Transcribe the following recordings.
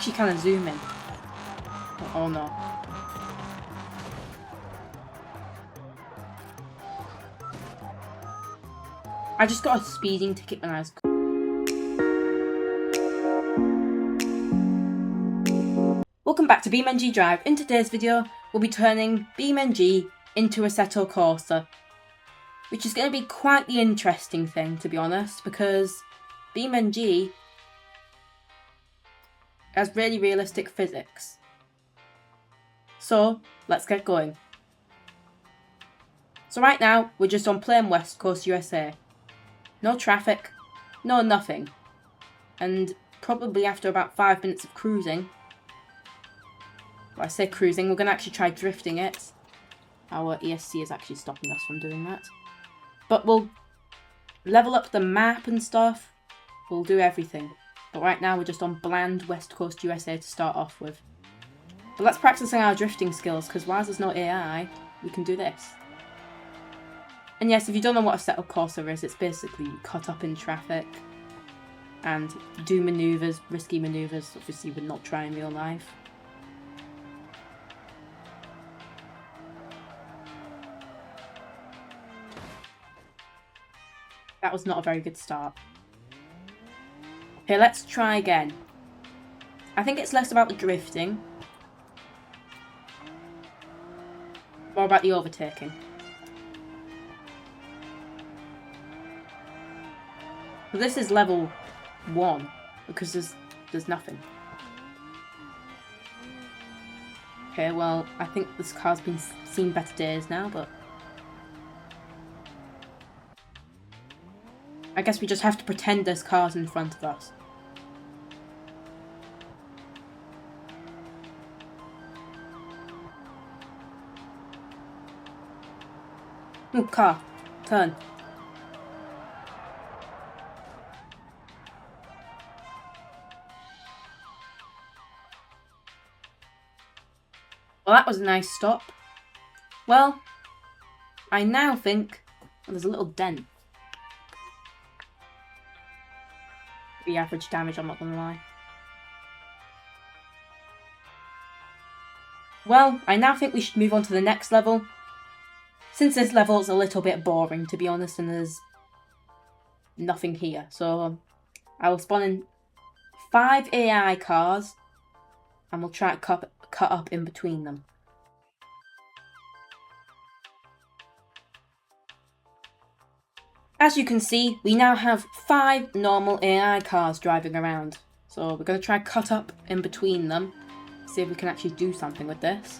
She kind of zoom in. Oh no. I just got a speeding ticket when I was... Welcome back to BeamNG.drive. In today's video, we'll be turning BeamNG into Assetto Corsa, which is going to be quite the interesting thing, to be honest, because BeamNG has really realistic physics. So, let's get going. So right now, we're just on plain West Coast, USA. No traffic, no nothing. And probably after about 5 minutes of cruising, well, I say cruising, we're going to actually try drifting it. Our ESC is actually stopping us from doing that. But we'll level up the map and stuff. We'll do everything. But right now we're just on bland West Coast USA to start off with. But let's practice our drifting skills, because while there's no AI, we can do this. And yes, if you don't know what Assetto Corsa is, it's basically you cut up in traffic and do manoeuvres, risky manoeuvres, obviously would not try in real life. That was not a very good start. Okay, let's try again. I think it's less about the drifting, more about the overtaking. So this is level 1, because there's nothing. Okay, well, I think this car's been seen better days now, but I guess we just have to pretend there's cars in front of us. Ooh, car. Turn. Well, that was a nice stop. Well, I now think... Well, there's a little dent. The average damage, I'm not gonna lie. Well, I now think we should move on to the next level. Since this level is a little bit boring, to be honest, and there's nothing here. So I will spawn in 5 AI cars, and we'll try to cut up in between them. As you can see, we now have 5 normal AI cars driving around. So we're going to try cut up in between them, see if we can actually do something with this.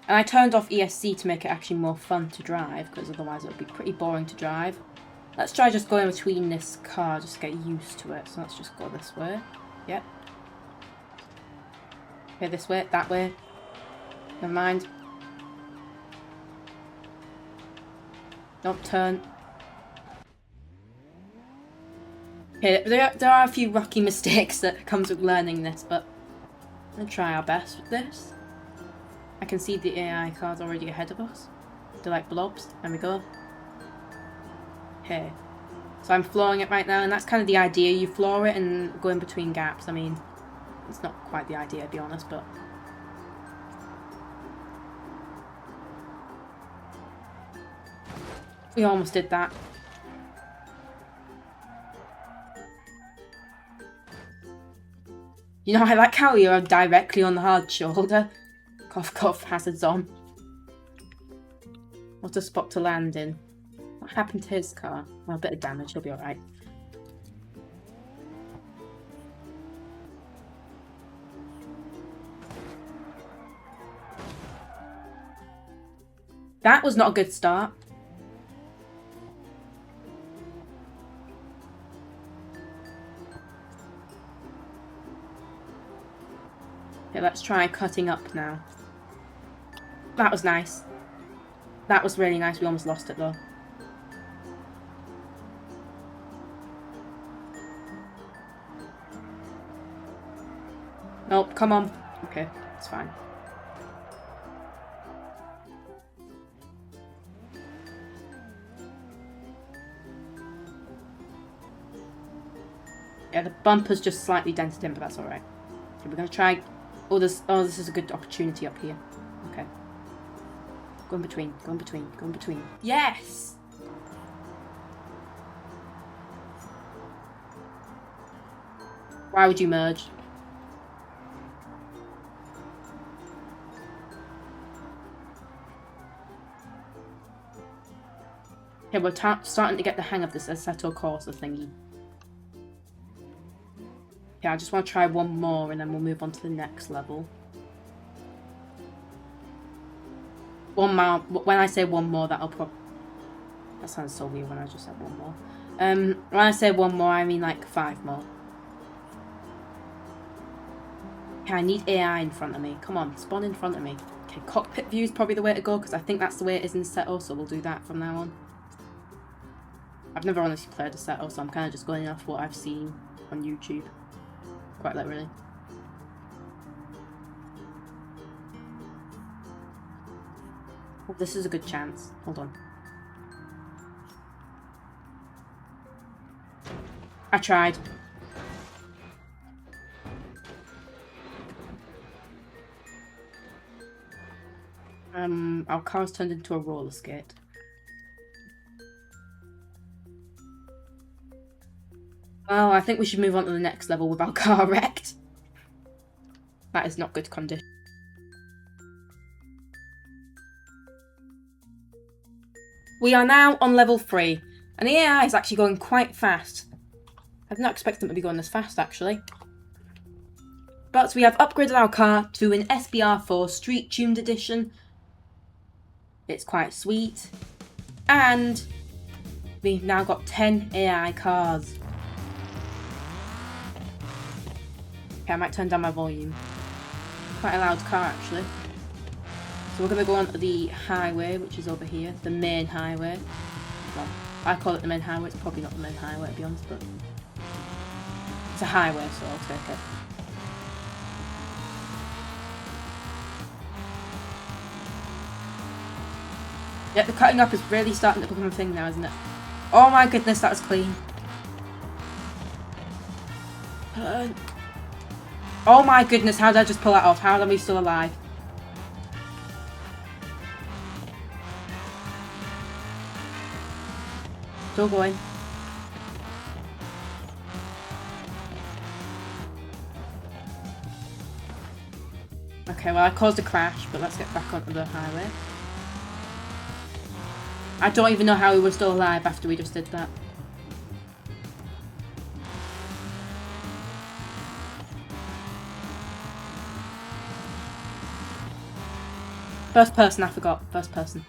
And I turned off ESC to make it actually more fun to drive, because otherwise it would be pretty boring to drive. Let's try just going between this car, just to get used to it. So let's just go this way. Yep. Okay, this way, that way. Never mind. Don't turn. Okay, there are a few rocky mistakes that comes with learning this, but I'm going to try our best with this. I can see the AI cars already ahead of us. They're like blobs. There we go. Okay. So I'm flooring it right now, and that's kind of the idea. You floor it and go in between gaps. I mean, it's not quite the idea, to be honest, but... We almost did that. You know, I like how you're directly on the hard shoulder. Cough, cough, hazards on. What a spot to land in. What happened to his car? Well, a bit of damage, he'll be alright. That was not a good start. Okay, let's try cutting up now. That was nice. That was really nice. We almost lost it though. Nope, come on. Okay, it's fine. Yeah, the bumper's just slightly dented in, but that's alright. Okay, we're gonna try. Oh, this is a good opportunity up here. Okay. Go in between. Go in between. Go in between. Yes. Why would you merge? Okay, we're starting to get the hang of this Assetto Corsa thingy. Okay, I just want to try one more and then we'll move on to the next level. One more. When I say one more, that sounds so weird when I just said one more. When I say one more, I mean like 5 more. Okay, I need AI in front of me. Come on, spawn in front of me. Okay, cockpit view is probably the way to go because I think that's the way it is in Assetto, so we'll do that from now on. I've never honestly played Assetto, so I'm kind of just going off what I've seen on YouTube. Quite literally. Oh, this is a good chance. Hold on. I tried. Our car's turned into a roller skate. Well, I think we should move on to the next level with our car wrecked. That is not good condition. We are now on level 3, and the AI is actually going quite fast. I did not expect them to be going this fast, actually. But we have upgraded our car to an SBR4 Street Tuned Edition. It's quite sweet. And we've now got 10 AI cars. Okay, I might turn down my volume. Quite a loud car, actually. So we're going to go onto the highway, which is over here. The main highway. Well, I call it the main highway. It's probably not the main highway, to be honest, but it's a highway, so I'll take it. Yeah, the cutting up is really starting to become a thing now, isn't it? Oh my goodness, that was clean. Oh my goodness, how did I just pull that off? How are we still alive? Still going. Okay, well I caused a crash, but let's get back onto the highway. I don't even know how we were still alive after we just did that. First person, I forgot. First person.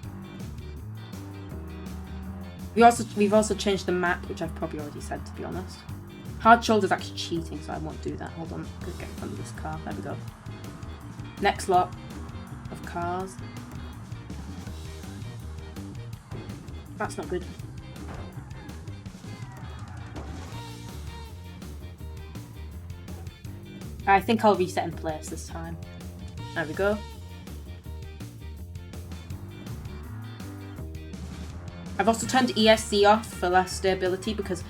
We've also changed the map, which I've probably already said, to be honest. Hard shoulder's actually cheating, so I won't do that. Hold on, I'm gonna get in front of this car. There we go. Next lot of cars. That's not good. I think I'll reset in place this time. There we go. I've also turned ESC off for less stability because,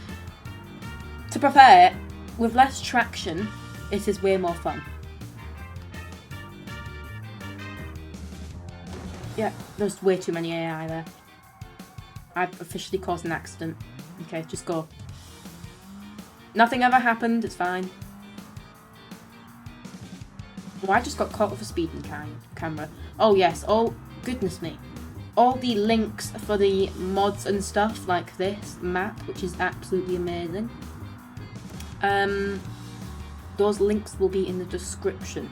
to prepare it, with less traction, it is way more fun. Yeah, there's way too many AI there. I've officially caused an accident. Okay, just go. Nothing ever happened, it's fine. Oh, I just got caught with a speeding camera. Oh yes, oh goodness me. All the links for the mods and stuff like this map, which is absolutely amazing. Those links will be in the description.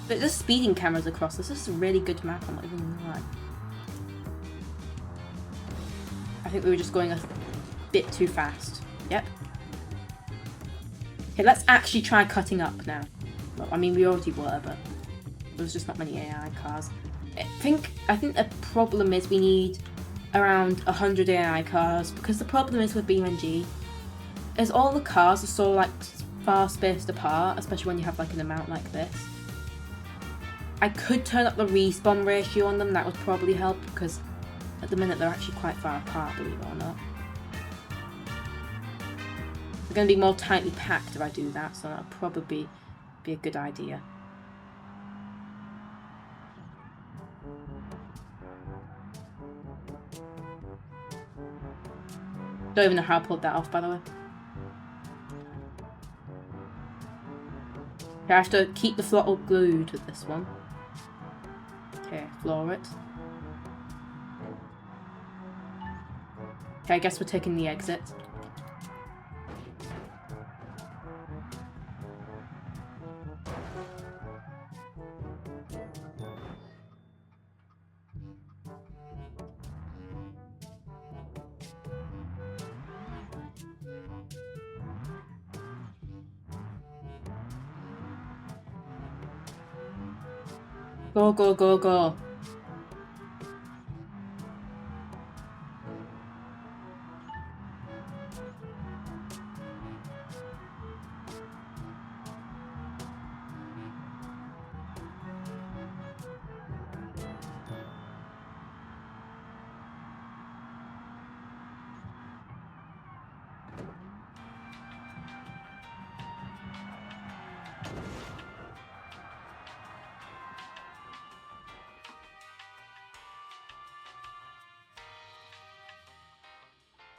But there's speeding cameras across this. This is a really good map, I'm not even gonna lie. I think we were just going a bit too fast. Yep. Okay, let's actually try cutting up now. Well, I mean, we already were, but there's just not many AI cars. I think the problem is we need around 100 AI cars, because the problem is with BeamNG is all the cars are so like far spaced apart, especially when you have like an amount like this. I could turn up the respawn ratio on them, that would probably help, because at the minute they're actually quite far apart, believe it or not. going to be more tightly packed if I do that, so that'll probably be a good idea. Don't even know how I pulled that off, by the way. Okay, I have to keep the throttle glued with this one. Okay, floor it. Okay, I guess we're taking the exit. Go, go, go, go.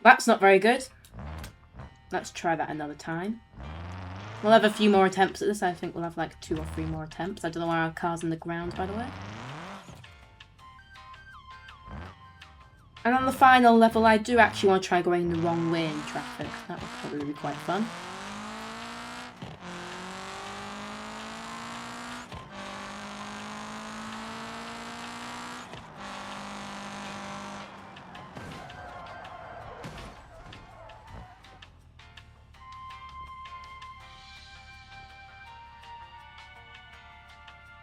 That's not very good. Let's try that another time. We'll have a few more attempts at this. I think we'll have like 2 or 3 more attempts. I don't know why our car's in the ground, by the way. And on the final level, I do actually want to try going the wrong way in traffic. That would probably be quite fun.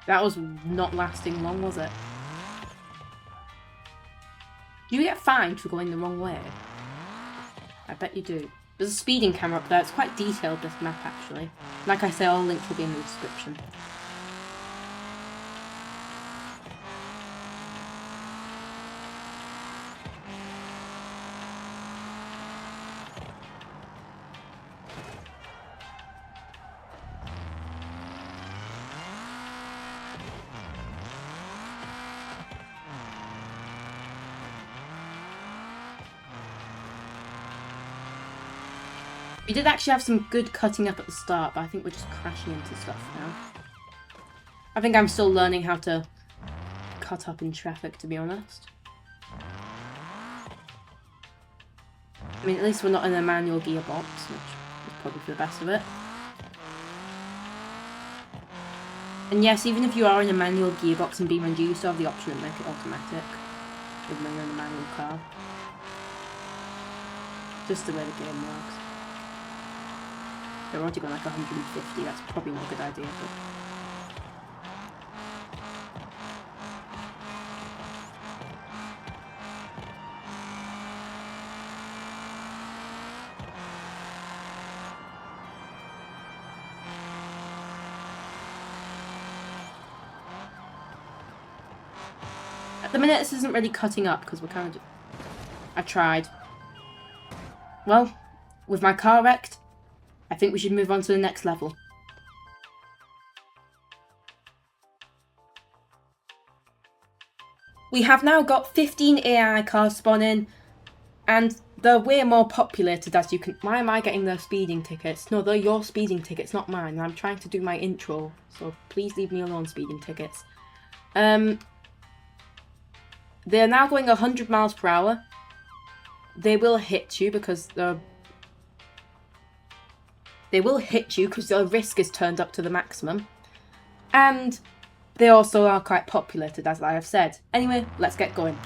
That was not lasting long, was it? Do you get fined for going the wrong way? I bet you do. There's a speeding camera up there. It's quite detailed, this map, actually. Like I say, all links will be in the description. We did actually have some good cutting up at the start, but I think we're just crashing into stuff now. I think I'm still learning how to cut up in traffic, to be honest. I mean, at least we're not in a manual gearbox, which is probably for the best of it. And yes, even if you are in a manual gearbox in BeamNG, you still have the option to make it automatic, even though you're in a manual car. Just the way the game works. They're already going like 150, that's probably not a good idea, but... At the minute, this isn't really cutting up, because we're kind of... I tried. Well, with my car wrecked, I think we should move on to the next level. We have now got 15 AI cars spawning, and they're way more populated, as you can... Why am I getting the speeding tickets? No, they're your speeding tickets, not mine. I'm trying to do my intro, so please leave me alone, speeding tickets. They're now going 100 miles per hour. They will hit you because they're... They will hit you because the risk is turned up to the maximum. And they also are quite populated, as I have said. Anyway, let's get going.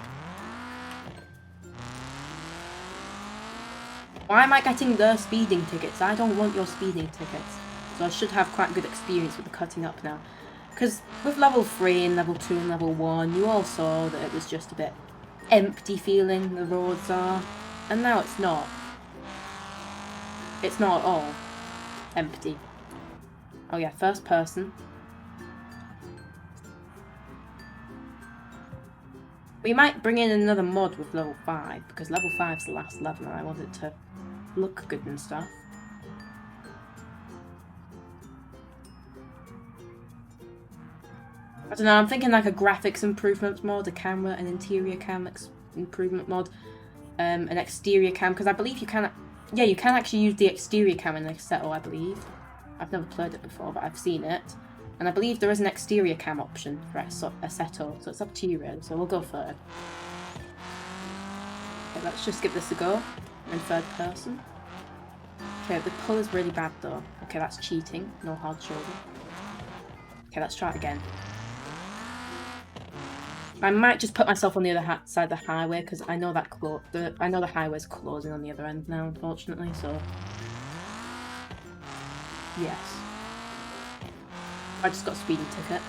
Why am I getting the speeding tickets? I don't want your speeding tickets. So I should have quite good experience with the cutting up now. Because with level 3 and level 2 and level 1, you all saw that it was just a bit empty feeling, the roads are. And now it's not. It's not at all empty. Oh yeah, first person. We might bring in another mod with level 5, because level 5 is the last level and I want it to look good and stuff. I don't know, I'm thinking like a graphics improvement mod, a camera, an interior cam improvement mod, an exterior cam, because I believe you can, yeah, you can actually use the exterior cam in Assetto, I believe. I've never played it before, but I've seen it. And I believe there is an exterior cam option for Assetto, so it's up to you really, so we'll go third. Okay, let's just give this a go. I'm in third person. Okay, the pull is really bad though. Okay, that's cheating, no hard shoulder. Okay, let's try it again. I might just put myself on the other side of the highway because I know that the highway's closing on the other end now, unfortunately. So yes, I just got a speeding ticket.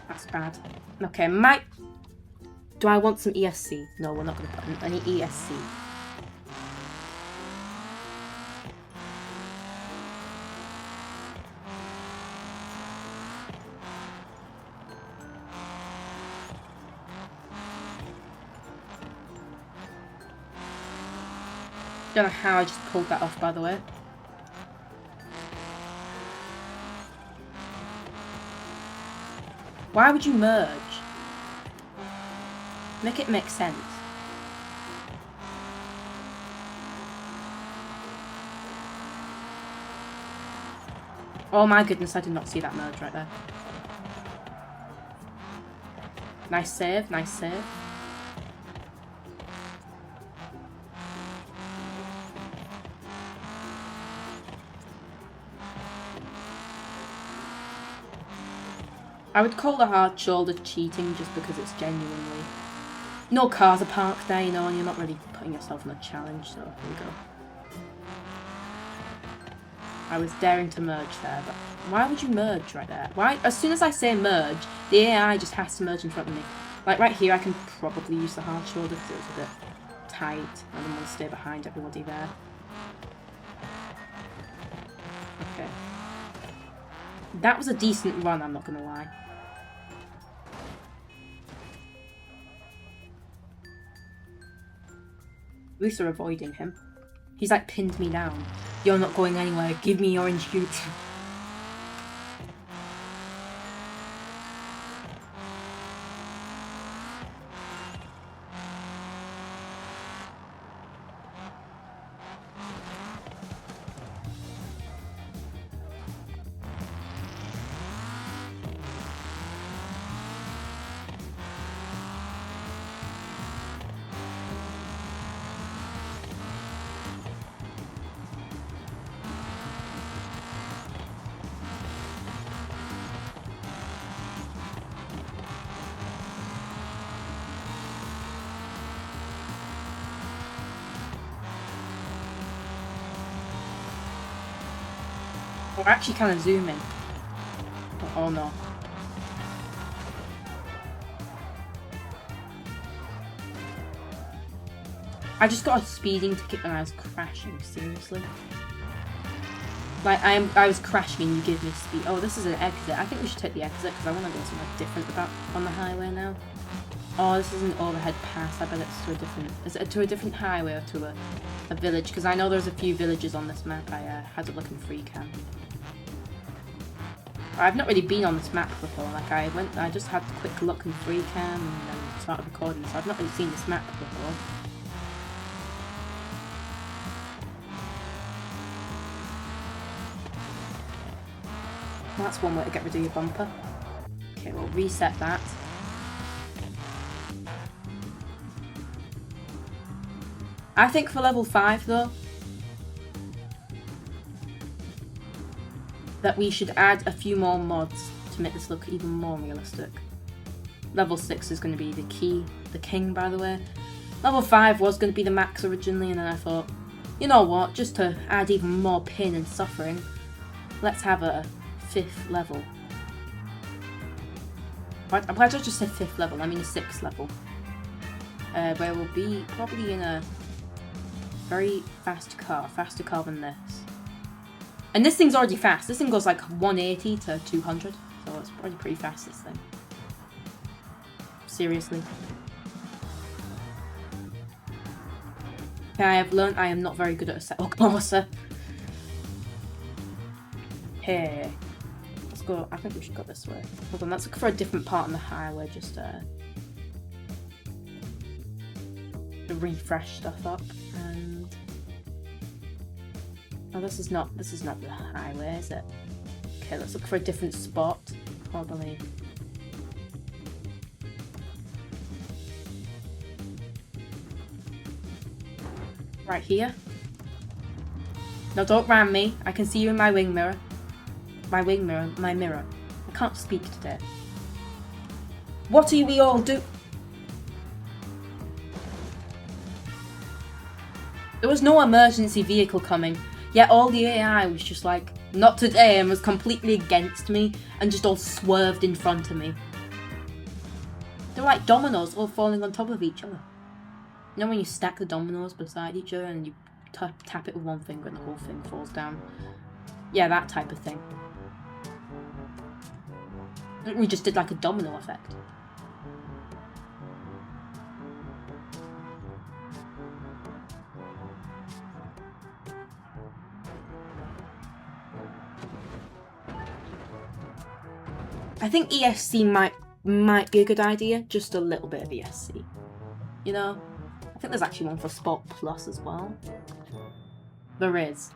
That's bad. Okay, do I want some ESC? No, we're not going to put in any ESC. Don't know how I just pulled that off, by the way. Why would you merge? Make it make sense. Oh my goodness, I did not see that merge right there. Nice save, nice save. I would call the hard shoulder cheating just because it's genuinely... No cars are parked there, you know, and you're not really putting yourself in a challenge, so here we go. I was daring to merge there, but why would you merge right there? Why? As soon as I say merge, the AI just has to merge in front of me. Like right here, I can probably use the hard shoulder because it was a bit tight. I didn't want to stay behind everybody there. Okay. That was a decent run, I'm not going to lie. At least they're avoiding him. He's like pinned me down. You're not going anywhere. Give me orange juice. We're actually kind of zooming. Oh no. I just got a speeding ticket when I was crashing, seriously. Like, I was crashing and you give me speed. Oh, this is an exit. I think we should take the exit because I want to go somewhere different on the highway now. Oh, this is an overhead pass. I bet it's to a different... Is it to a different highway or to a village? Because I know there's a few villages on this map. I had a look in free cam. I've not really been on this map before. Like I just had a quick look in free cam and then started recording. So I've not really seen this map before. Well, that's one way to get rid of your bumper. Okay, we'll reset that. I think for level 5 though, that we should add a few more mods to make this look even more realistic. Level 6 is going to be the king, by the way. Level 5 was going to be the max originally, and then I thought, you know what, just to add even more pain and suffering, let's have a 5th level. Why did I just say 5th level? I mean a 6th level. Where we'll be probably in a very faster car than this. And this thing's already fast. This thing goes like 180 to 200, so it's probably pretty fast, this thing. Seriously. Okay, I have learned I am not very good at Assetto Corsa. Hey. Let's go. I think we should go this way. Hold on, let's look for a different part on the highway just to refresh stuff up. And oh, this is not the highway, is it? Okay, let's look for a different spot. Probably. Right here. No, don't ram me. I can see you in my wing mirror. My wing mirror. My mirror. I can't speak today. What are we all do? There was no emergency vehicle coming, yet all the AI was just like, not today, and was completely against me and just all swerved in front of me. They're like dominoes all falling on top of each other. You know when you stack the dominoes beside each other and you tap it with one finger and the whole thing falls down? Yeah, that type of thing. We just did like a domino effect. I think ESC might be a good idea. Just a little bit of ESC. You know? I think there's actually one for Sport Plus as well. There is.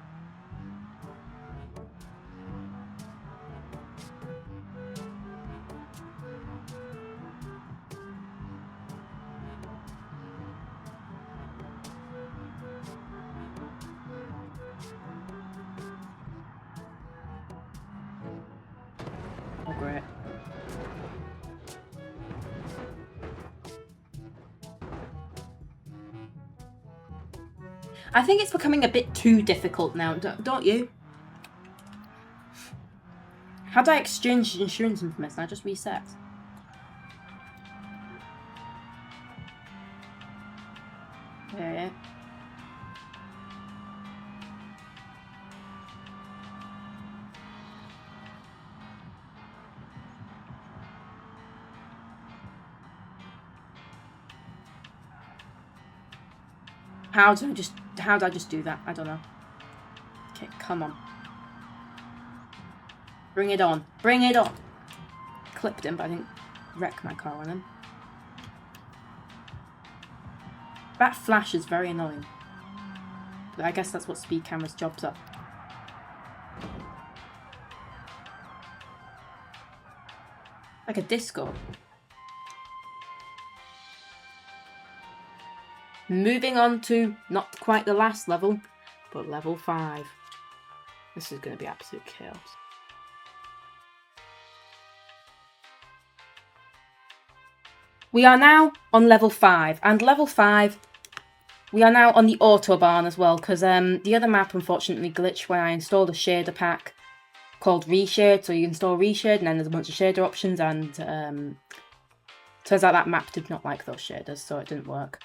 Oh, great. I think it's becoming a bit too difficult now, don't you? How do I exchange insurance information? I just reset. Yeah. How do I just do that? I don't know. Okay, come on. Bring it on. Bring it on. Clipped him, but I didn't wreck my car on him. That flash is very annoying. But I guess that's what speed cameras' jobs are. Like a disco. Moving on to not quite the last level, but level 5. This is going to be absolute chaos. We are now on level 5, and level 5, we are now on the Autobahn as well, because the other map unfortunately glitched when I installed a shader pack called Reshade. So you install Reshade, and then there's a bunch of shader options, and turns out that map did not like those shaders, so it didn't work.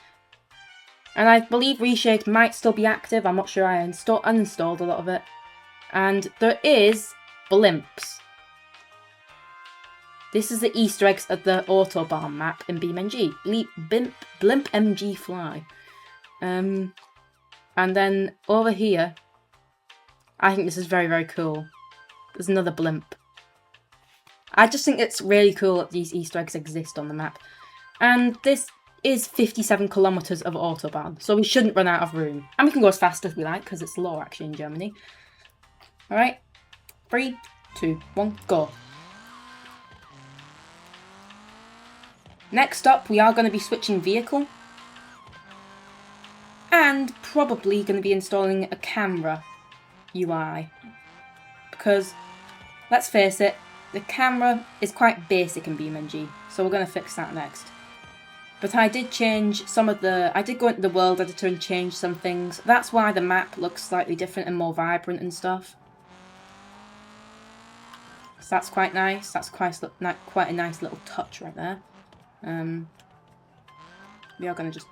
And I believe Reshade might still be active. I'm not sure. I uninstalled a lot of it. And there is blimps. This is the Easter eggs of the Autobahn map in BeamNG. BlimpMG fly. And then over here, I think this is very, very cool. There's another blimp. I just think it's really cool that these Easter eggs exist on the map. And this is 57 kilometers of Autobahn, so we shouldn't run out of room. And we can go as fast as we like, because it's law actually in Germany. Alright, 3, 2, 1, go. Next up, we are going to be switching vehicle. And probably going to be installing a camera UI. Because, let's face it, the camera is quite basic in BeamNG, so we're going to fix that next. But I did change some of the... I did go into the world editor and change some things. That's why the map looks slightly different and more vibrant and stuff. So that's quite nice. That's quite a nice little touch right there. We are going to just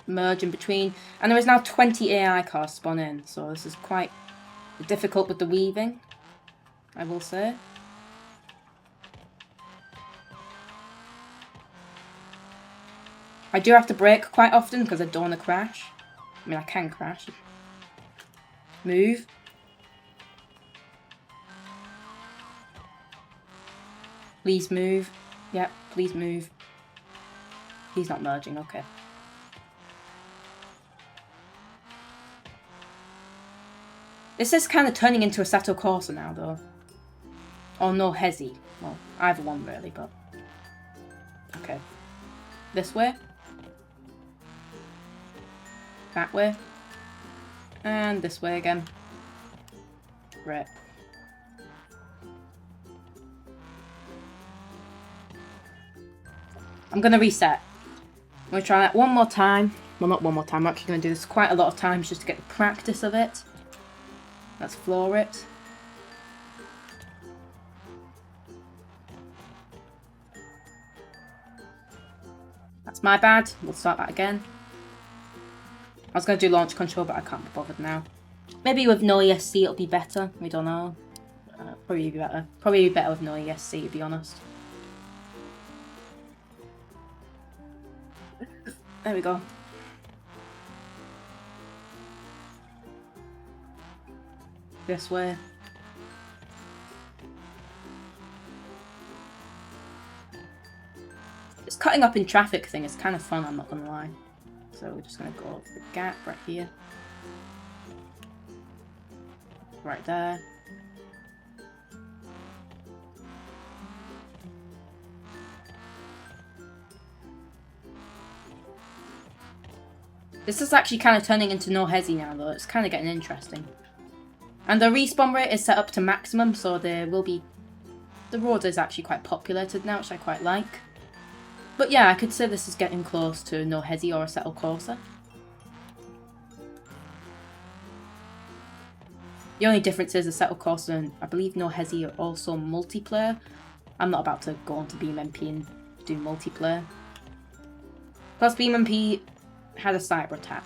merge in between. And there is now 20 AI cars spawn in. So this is quite difficult with the weaving, I will say. I do have to brake quite often because I don't want to crash. I mean, I can crash. Move. Please move. Yep, please move. He's not merging, okay. This is kind of turning into Assetto Corsa now, though. Or no Hezi. Well, either one, really, but... Okay. This way. That way. And this way again. Right. I'm going to reset. I'm going to try that one more time. Well, not one more time. I'm actually going to do this quite a lot of times just to get the practice of it. Let's floor it. That's my bad. We'll start that again. I was going to do launch control, but I can't be bothered now. Maybe with no ESC it'll be better. We don't know. Probably be better. Probably be better with no ESC, to be honest. There we go. This way. This cutting up in traffic thing is kind of fun, I'm not gonna lie. So we're just gonna go over the gap right here. Right there. This is actually kind of turning into no Hezi now, though. It's kind of getting interesting. And the respawn rate is set up to maximum, so there will be... The road is actually quite populated now, which I quite like. But yeah, I could say this is getting close to no Hezi or Assetto Corsa. The only difference is Assetto Corsa and I believe no Hezi are also multiplayer. I'm not about to go on to BeamNG and do multiplayer. Plus BeamNG had a cyber attack.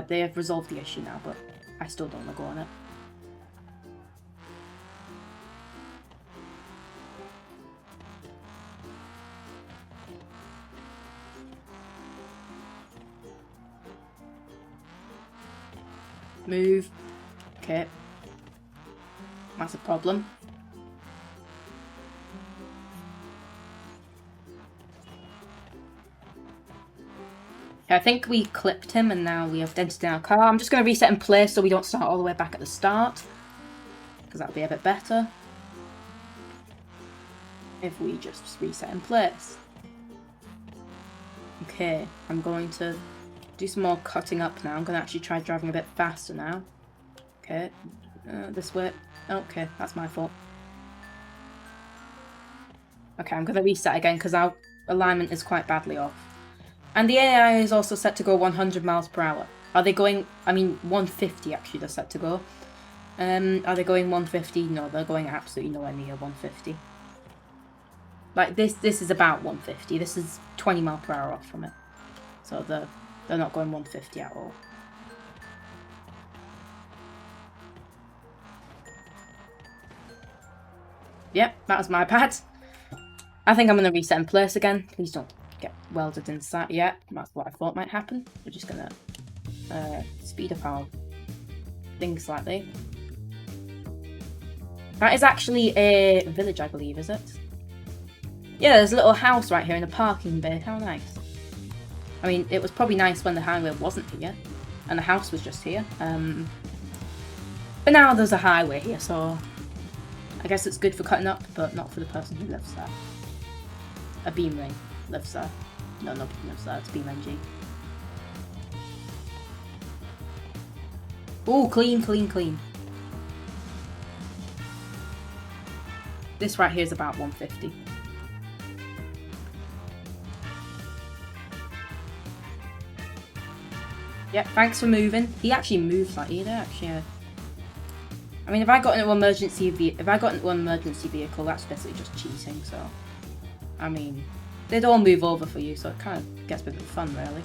They have resolved the issue now, but I still don't want to go on it. Move. Okay. That's a problem. I think we clipped him and now we have dented in our car. I'm just going to reset in place so we don't start all the way back at the start. Because that'll be a bit better. If we just reset in place. Okay, I'm going to do some more cutting up now. I'm going to actually try driving a bit faster now. Okay, this way. Okay, that's my fault. Okay, I'm going to reset again because our alignment is quite badly off. And the AI is also set to go 100 miles per hour. Are they going... I mean, 150 actually they're set to go. Are they going 150? No, they're going absolutely nowhere near 150. Like, this is about 150. This is 20 miles per hour off from it. So they're not going 150 at all. Yep, that was my bad. I think I'm going to reset in place again. Please don't get welded inside yet. That's what I thought might happen. We're just going to speed up our thing slightly. That is actually a village, I believe, is it? Yeah, there's a little house right here in the parking bay. How nice. I mean, it was probably nice when the highway wasn't here. And the house was just here. But now there's a highway here, so... I guess it's good for cutting up, but not for the person who lives there. A BeamNG lives there. No, nobody lives there. It's BeamNG. Oh, clean, clean, clean. This right here is about 150. Yep, thanks for moving. He actually moves like either, actually. I mean, if I got into an emergency vehicle, that's basically just cheating. So, I mean, they'd all move over for you, so it kind of gets a bit of fun, really.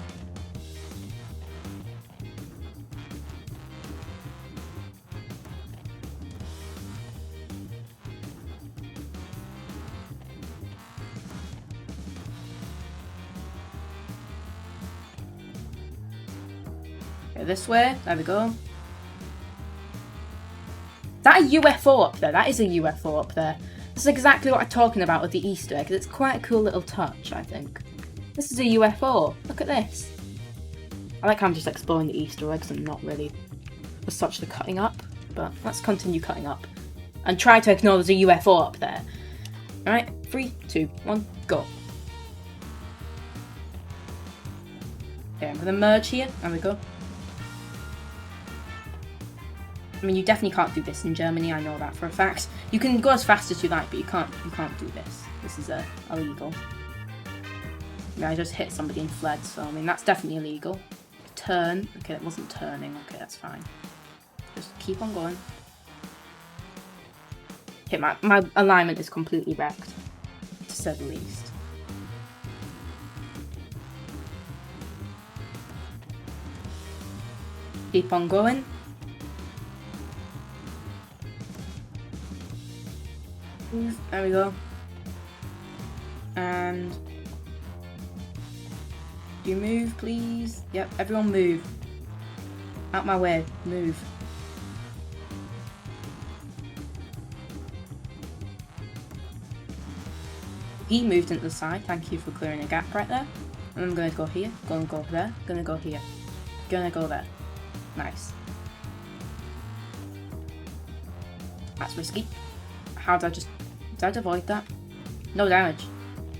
Okay, this way. There we go. Is that a UFO up there? That is a UFO up there. This is exactly what I'm talking about with the Easter egg. It's quite a cool little touch, I think. This is a UFO. Look at this. I like how I'm just exploring the Easter eggs and not really as such the cutting up. But let's continue cutting up. And try to ignore there's a UFO up there. Alright, 3, 2, 1, go. Okay, I'm going to merge here. There we go. I mean, you definitely can't do this in Germany, I know that for a fact. You can go as fast as you like, but you can't do this. This is illegal. I mean, I just hit somebody and fled, so I mean, that's definitely illegal. Turn. Okay, that wasn't turning. Okay, that's fine. Just keep on going. Okay, my alignment is completely wrecked, to say the least. Keep on going. There we go. And do you move, please? Yep, everyone move. Out my way, move. He moved into the side, thank you for clearing a gap right there. And I'm gonna go here, gonna go there, gonna go here, gonna go there. Nice. That's risky. How did I avoid that? No damage.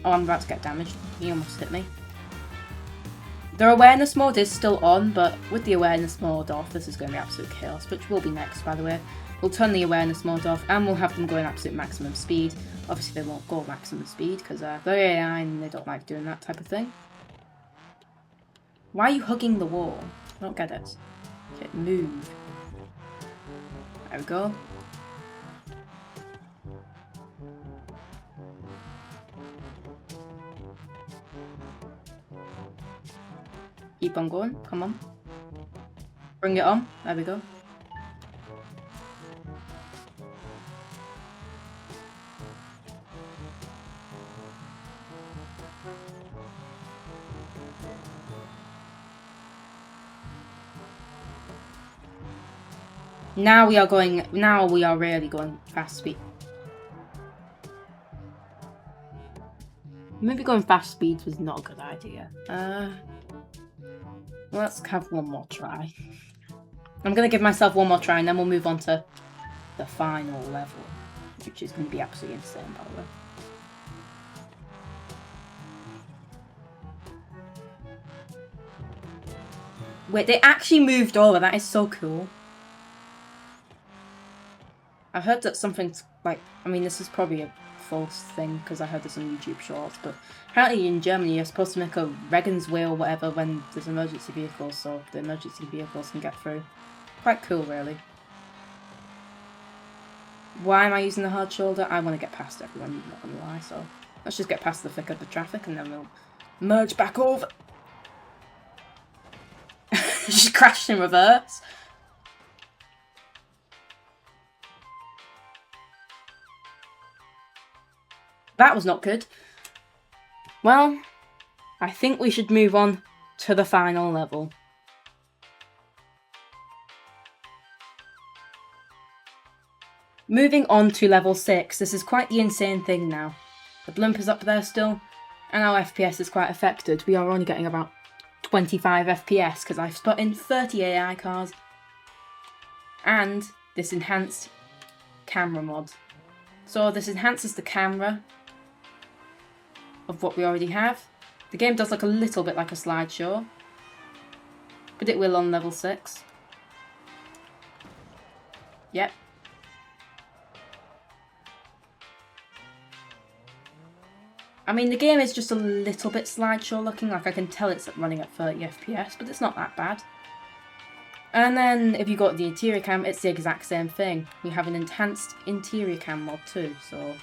Oh, I'm about to get damaged. He almost hit me. Their awareness mode is still on, but with the awareness mode off, this is going to be absolute chaos, which will be next, by the way. We'll turn the awareness mode off, and we'll have them going absolute maximum speed. Obviously, they won't go maximum speed, because they're AI and they don't like doing that type of thing. Why are you hugging the wall? I don't get it. Okay, move. There we go. Keep on going, come on. Bring it on, there we go. Now we are really going fast speed. Maybe going fast speeds was not a good idea. Let's have one more try. I'm going to give myself one more try and then we'll move on to the final level, which is going to be absolutely insane, by the way. Wait, they actually moved over. That is so cool. I've heard that something's like, I mean, this is probably a false thing because I heard this on YouTube Shorts, but apparently in Germany you're supposed to make a Regensway or whatever when there's emergency vehicles, so the emergency vehicles can get through. Quite cool, really. Why am I using the hard shoulder? I want to get past everyone, I'm not going to lie, so let's just get past the thick of the traffic and then we'll merge back over. Just crashed in reverse. That was not good. Well, I think we should move on to the final level. Moving on to level 6. This is quite the insane thing now. The blimp is up there still, and our FPS is quite affected. We are only getting about 25 FPS because I've put in 30 AI cars and this enhanced camera mod. So this enhances the camera of what we already have. The game does look a little bit like a slideshow, but it will on level 6. Yep. I mean, the game is just a little bit slideshow looking, like I can tell it's running at 30 FPS, but it's not that bad. And then if you go to the interior cam, it's the exact same thing. We have an enhanced interior cam mod too, so...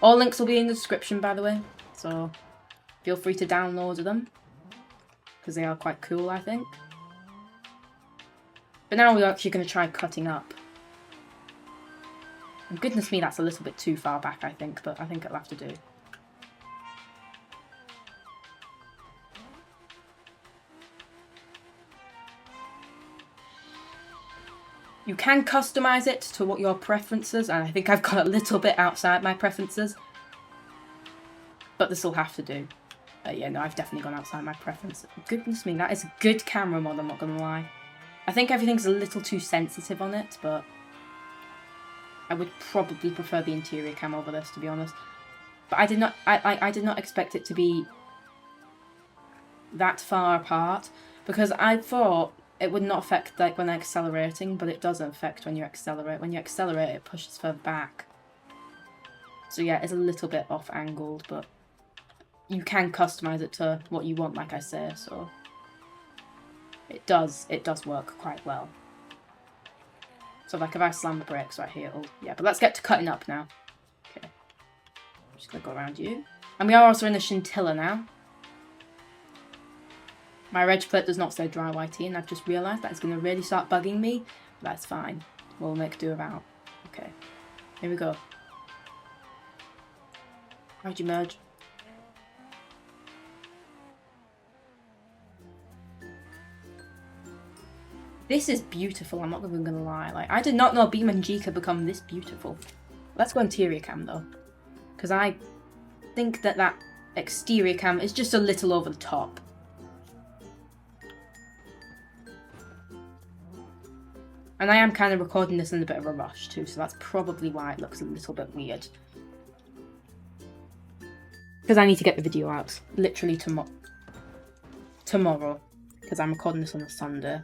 All links will be in the description, by the way, so feel free to download them, because they are quite cool, I think. But now we're actually going to try cutting up. And goodness me, that's a little bit too far back, I think, but I think it'll have to do. You can customize it to what your preferences, and I think I've got a little bit outside my preferences. But this will have to do. Yeah, no, I've definitely gone outside my preference. Goodness me, that is a good camera mod, I'm not going to lie. I think everything's a little too sensitive on it, but I would probably prefer the interior cam over this, to be honest. But I did not expect it to be that far apart, because I thought it would not affect like when accelerating, but it does affect when you accelerate. When you accelerate, it pushes further back. So yeah, it's a little bit off-angled, but you can customize it to what you want, like I say, so it does work quite well. So like if I slam the brakes right here, yeah, but let's get to cutting up now. Okay. I'm just gonna go around you. And we are also in the scintilla now. My reg plate does not say dry YT, and I've just realised that it's gonna really start bugging me. But that's fine. We'll make do without. Okay. Here we go. How'd you merge? This is beautiful, I'm not even gonna lie. Like, I did not know BeamNG could become this beautiful. Let's go interior cam though. Because I think that that exterior cam is just a little over the top. And I am kind of recording this in a bit of a rush too, so that's probably why it looks a little bit weird. Because I need to get the video out literally tomorrow. Because I'm recording this on a Sunday.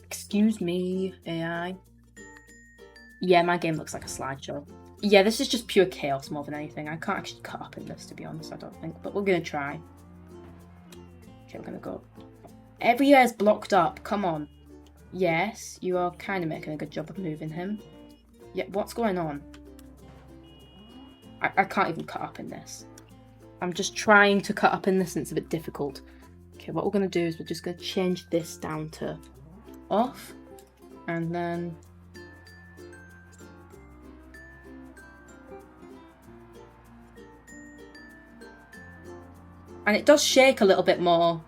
Excuse me, AI. Yeah, my game looks like a slideshow. Yeah, this is just pure chaos more than anything. I can't actually cut up in this, to be honest, I don't think. But we're going to try. Okay, we're going to go. Everywhere is blocked up. Come on. Yes, you are kind of making a good job of moving him. Yeah, what's going on? I can't even cut up in this. I'm just trying to cut up in this and it's a bit difficult. Okay, what we're going to do is we're just going to change this down to off. And then... And it does shake a little bit more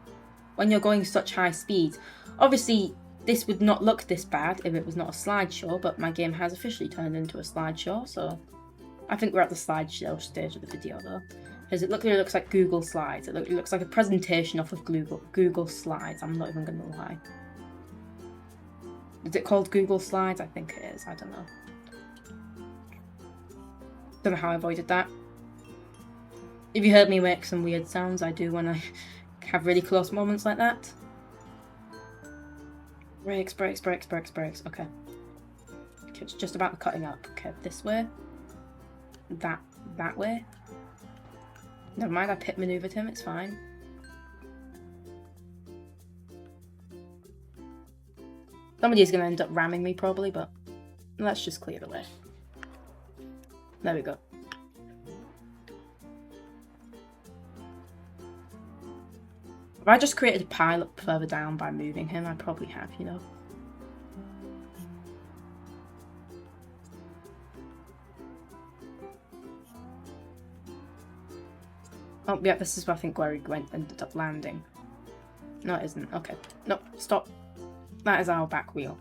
when you're going such high speeds. Obviously, this would not look this bad if it was not a slideshow, but my game has officially turned into a slideshow, so... I think we're at the slideshow stage of the video though. Because it literally looks like Google Slides. It looks like a presentation off of Google Slides. I'm not even going to lie. Is it called Google Slides? I think it is. I don't know. Don't know how I avoided that. If you heard me make some weird sounds, I do when I have really close moments like that. Brakes, brakes, brakes, brakes, brakes. Okay. Okay, it's just about the cutting up. Okay, this way. That way. Never mind, I pit maneuvered him, it's fine. Somebody is going to end up ramming me probably, but let's just clear the way. There we go. If I just created a pile up further down by moving him, I probably have, you know. Oh, yeah, this is, I think, where he ended up landing. No, it isn't. Okay. No, stop. That is our back wheel.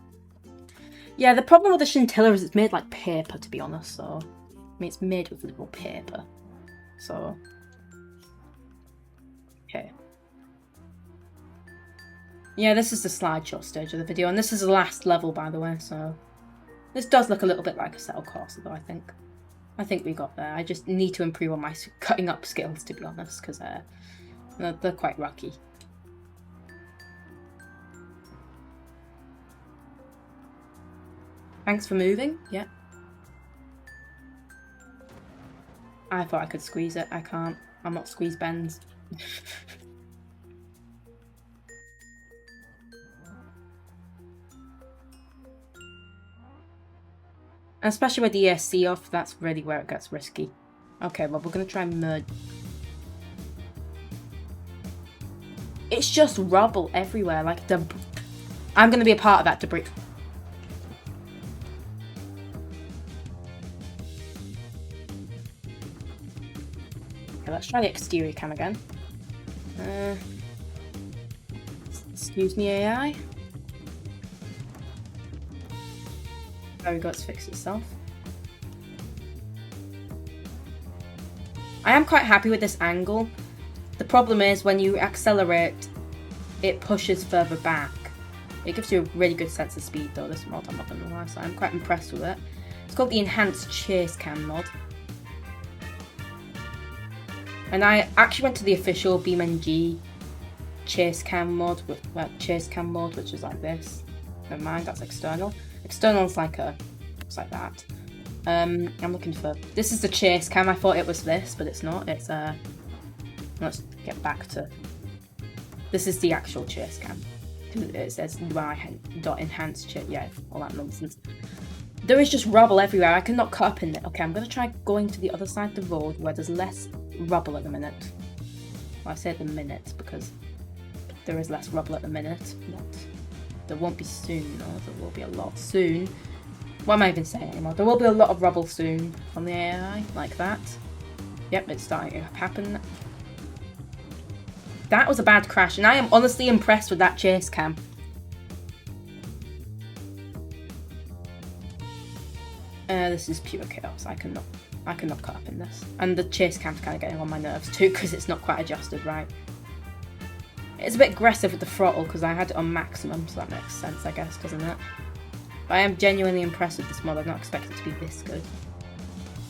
Yeah, the problem with the scintilla is it's made like paper, to be honest, so... I mean, it's made with little paper. So... Okay. Yeah, this is the slideshow stage of the video, and this is the last level, by the way, so... This does look a little bit like Assetto Corsa, though, I think. I think we got there. I just need to improve on my cutting up skills, to be honest, because they're quite rocky. Thanks for moving. Yeah. I thought I could squeeze it. I can't. I'm not squeeze bends. Especially with the ESC off, that's really where it gets risky. Okay, well, we're going to try and merge. It's just rubble everywhere, like I'm going to be a part of that debris. Okay, let's try the exterior cam again. Excuse me, AI. There we go, it's fixed itself. I am quite happy with this angle. The problem is when you accelerate, it pushes further back. It gives you a really good sense of speed though, this mod, I'm not gonna lie, so I'm quite impressed with it. It's called the Enhanced Chase Cam mod. And I actually went to the official BeamNG Chase Cam mod, which is like this. Never mind, that's external. External is like it's like that. I'm looking for, this is the chase cam. I thought it was this, but it's not. It's let's get back to, this is the actual chase cam. It says UI.enhanced chase, yeah, all that nonsense. There is just rubble everywhere. I cannot cut up in it. Okay, I'm gonna try going to the other side of the road where there's less rubble at the minute. Well, I say at the minute because there is less rubble at the minute, but there won't be soon, though. There will be a lot soon. What am I even saying anymore? There will be a lot of rubble soon from the AI, like that. Yep, it's starting to happen. That was a bad crash, and I am honestly impressed with that chase cam. This is pure chaos. I cannot cut up in this. And the chase cam's kind of getting on my nerves too, because it's not quite adjusted right. It's a bit aggressive with the throttle, because I had it on maximum, so that makes sense, I guess, doesn't it? But I am genuinely impressed with this mod. I've not expected it to be this good.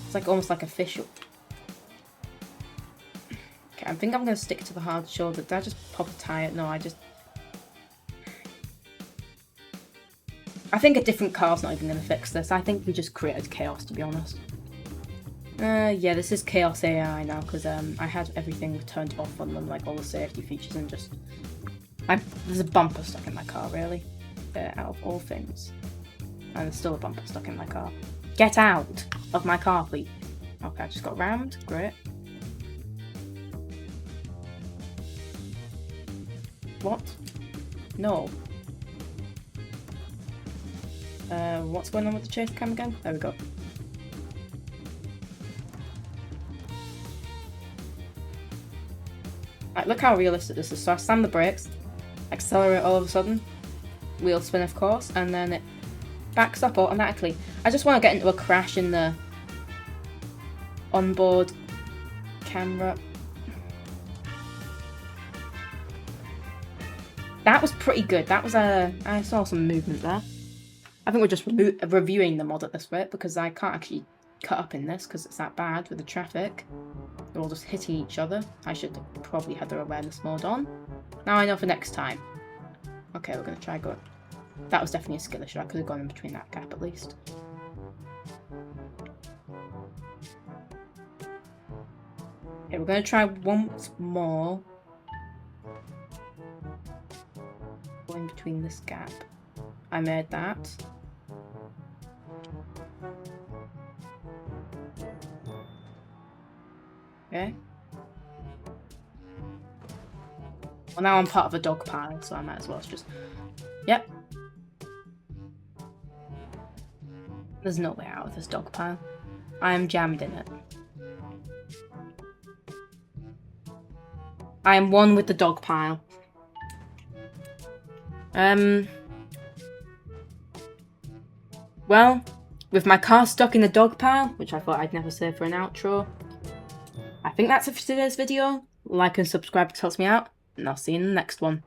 It's like almost like official. Okay, I think I'm going to stick to the hard shoulder. Did I just pop a tyre? No, I think a different car's not even going to fix this. I think we just created chaos, to be honest. Yeah, this is Chaos AI now, because I had everything turned off on them, like all the safety features, and just... there's a bumper stuck in my car, really. Out of all things. And there's still a bumper stuck in my car. Get out of my car, please. Okay, I just got rammed. Great. What? No. What's going on with the chase cam again? There we go. Right, look how realistic this is. So I slam the brakes, accelerate all of a sudden, wheel spin of course, and then it backs up automatically. I just want to get into a crash in the onboard camera. That was pretty good. That was I saw some movement there. I think we're just reviewing the mod at this rate, because I can't actually cut up in this because it's that bad with the traffic. They're all just hitting each other. I should have probably had their awareness mode on. Now I know for next time. Okay, we're going to try going. That was definitely a skill issue. I could have gone in between that gap at least. Okay, we're going to try once more. Going between this gap. I made that. Okay. Well, now I'm part of a dog pile, so I might as well just... Yep. There's no way out of this dog pile. I am jammed in it. I am one with the dog pile. Well, with my car stuck in the dog pile, which I thought I'd never say for an outro, I think that's it for today's video. Like and subscribe, it helps me out, and I'll see you in the next one.